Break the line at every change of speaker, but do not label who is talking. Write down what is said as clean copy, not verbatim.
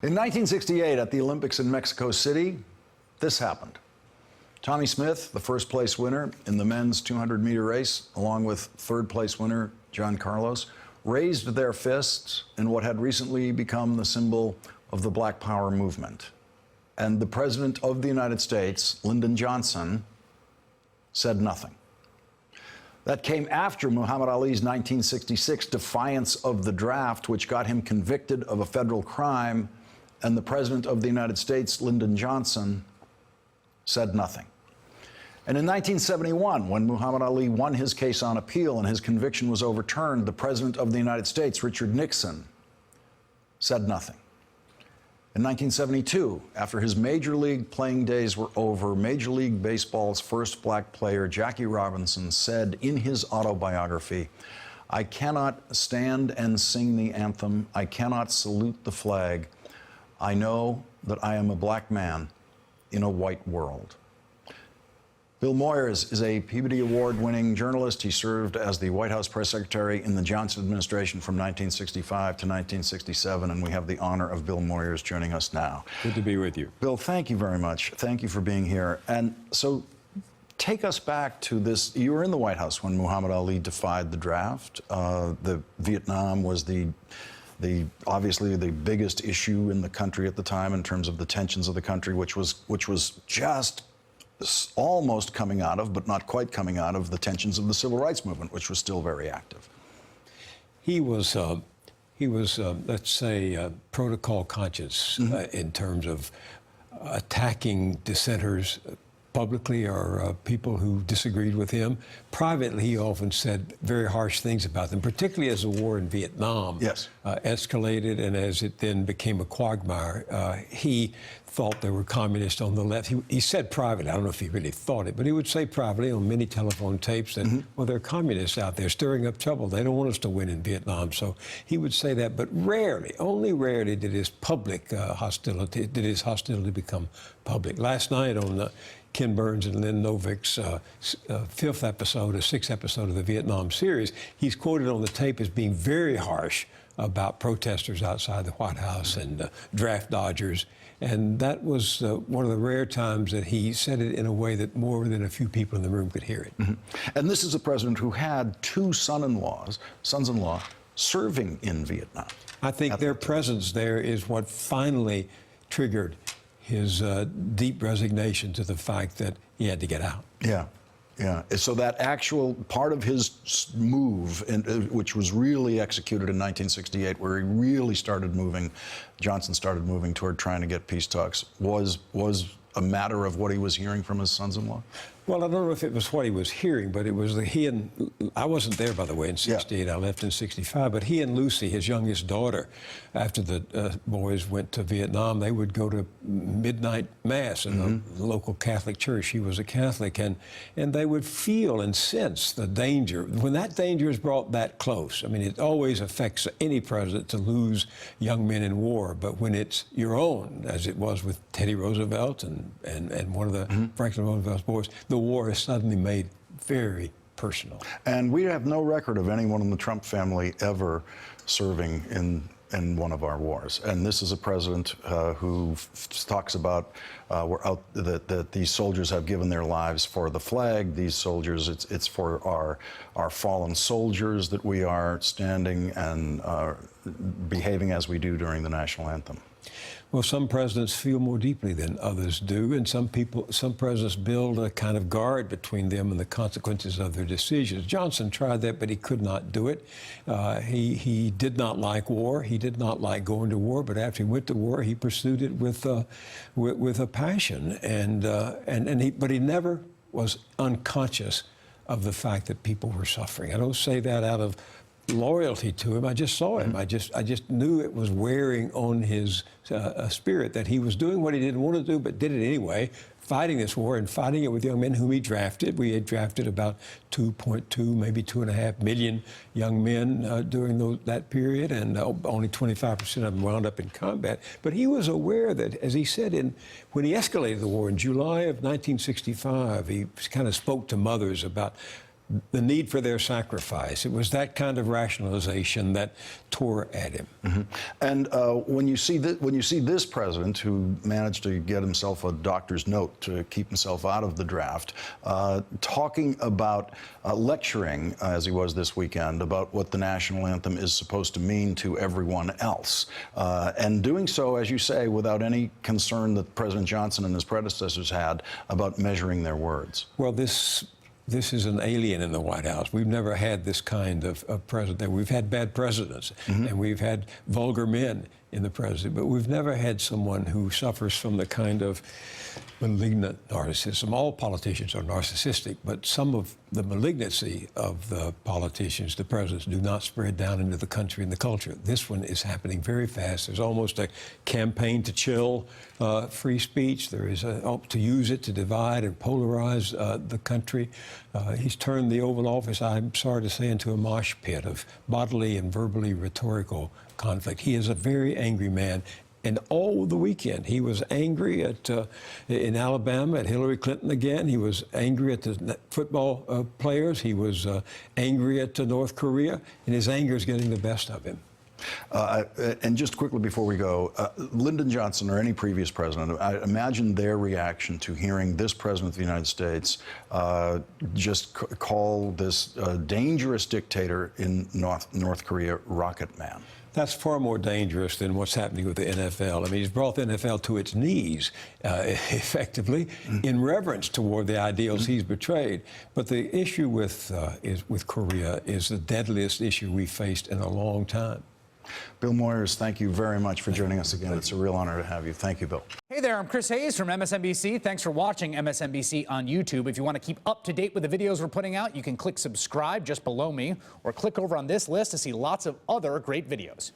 In 1968, at the Olympics in Mexico City, this happened. Tommie Smith, the first place winner in the men's 200-meter race, along with third place winner John Carlos, raised their fists in what had recently become the symbol of the Black Power movement. And the President of the United States, Lyndon Johnson, said nothing. That came after Muhammad Ali's 1966 defiance of the draft, which got him convicted of a federal crime, and the President of the United States, Lyndon Johnson, said nothing. And in 1971, when Muhammad Ali won his case on appeal and his conviction was overturned, the President of the United States, Richard Nixon, said nothing. In 1972, after his Major League playing days were over, Major League Baseball's first black player, Jackie Robinson, said in his autobiography, "I cannot stand and sing the anthem. I cannot salute the flag. I know that I am a black man in a white world." Bill Moyers is a Peabody Award-winning journalist. He served as the White House press secretary in the Johnson administration from 1965 to 1967, and we have the honor of Bill Moyers joining us now.
Good to be with you.
Bill, thank you very much. Thank you for being here. And so take us back to this. You were in the White House when Muhammad Ali defied the draft. The Vietnam was obviously the biggest issue in the country at the time in terms of the tensions of the country, which was just almost coming out of, but not quite coming out of, the tensions of the civil rights movement, which was still very active.
He was, let's say, protocol conscious in terms of attacking dissenters publicly or people who disagreed with him. Privately, he often said very harsh things about them, particularly as the war in Vietnam escalated and as it then became a quagmire. He thought there were communists on the left. He said privately, I don't know if he really thought it, but he would say privately on many telephone tapes that, well, there are communists out there stirring up trouble. They don't want us to win in Vietnam. So he would say that, but rarely, only rarely did his public hostility become public. Last night on Ken Burns and Lynn Novick's fifth episode, a sixth episode of the Vietnam series, he's quoted on the tape as being very harsh about protesters outside the White House and draft dodgers. And that was one of the rare times that he said it in a way that more than a few people in the room could hear it.
And this is a president who had two sons-in-law, serving in Vietnam.
I think their presence there is what finally triggered his deep resignation to the fact that he had to get out.
Yeah. Yeah, so that actual part of his move, which was really executed in 1968, where he really started moving, Johnson started moving toward trying to get peace talks, was a matter of what he was hearing from his sons-in-law?
Well, I don't know if it was what he was hearing, but it was I wasn't there, by the way, in 68. I left in 65. But he and Lucy, his youngest daughter, after the boys went to Vietnam, they would go to midnight mass in the local Catholic church. She was a Catholic, and they would feel and sense the danger. When that danger is brought that close, I mean, it always affects any president to lose young men in war. But when it's your own, as it was with Teddy Roosevelt and one of the Franklin Roosevelt's boys, the war is suddenly made very personal.
And we have no record of anyone in the Trump family ever serving in one of our wars. And this is a president who talks about that these soldiers have given their lives for the flag. These soldiers, it's for our fallen soldiers that we are standing and behaving as we do during the national anthem.
Well, some presidents feel more deeply than others do, and some presidents build a kind of guard between them and the consequences of their decisions. Johnson tried that, but he could not do it. He did not like war. He did not like going to war, but after he went to war, he pursued it with a passion, but he never was unconscious of the fact that people were suffering. I don't say that out of loyalty to him. I just saw him. I just knew it was wearing on his spirit that he was doing what he didn't want to do, but did it anyway, fighting this war and fighting it with young men whom he drafted. We had drafted about 2.2, maybe 2.5 million young men during that period, and only 25% of them wound up in combat. But he was aware that, as he said, when he escalated the war in July of 1965, he kind of spoke to mothers about the need for their sacrifice. It was that kind of rationalization that tore at him.
And when you see this president, who managed to get himself a doctor's note to keep himself out of the draft, talking about lecturing, as he was this weekend, about what the national anthem is supposed to mean to everyone else, and doing so, as you say, without any concern that President Johnson and his predecessors had about measuring their words.
Well, this is an alien in the White House. We've never had this kind of president. We've had bad presidents, and we've had vulgar men in the presidency, but we've never had someone who suffers from the kind of malignant narcissism. All politicians are narcissistic, but some of the malignancy of the politicians, the presidents, do not spread down into the country and the culture. This one is happening very fast. There's almost a campaign to chill free speech. There is to use it to divide and polarize the country. He's turned the Oval Office, I'm sorry to say, into a mosh pit of bodily and verbally rhetorical conflict. He is a very angry man. And all the weekend, he was angry in Alabama at Hillary Clinton again. He was angry at the football players. He was angry at North Korea, and his anger is getting the best of him.
And just quickly before we go, Lyndon Johnson or any previous president, I imagine their reaction to hearing this president of the United States just call this dangerous dictator in North Korea Rocket Man.
That's far more dangerous than what's happening with the NFL. I mean, he's brought the NFL to its knees, effectively, in reverence toward the ideals he's betrayed. But the issue with Korea is the deadliest issue we've faced in a long time.
Bill Moyers, thank you very much for joining us again. It's a real honor to have you. Thank you, Bill.
Hey there, I'm Chris Hayes from MSNBC. Thanks for watching MSNBC on YouTube. If you want to keep up to date with the videos we're putting out, you can click subscribe just below me, or click over on this list to see lots of other great videos.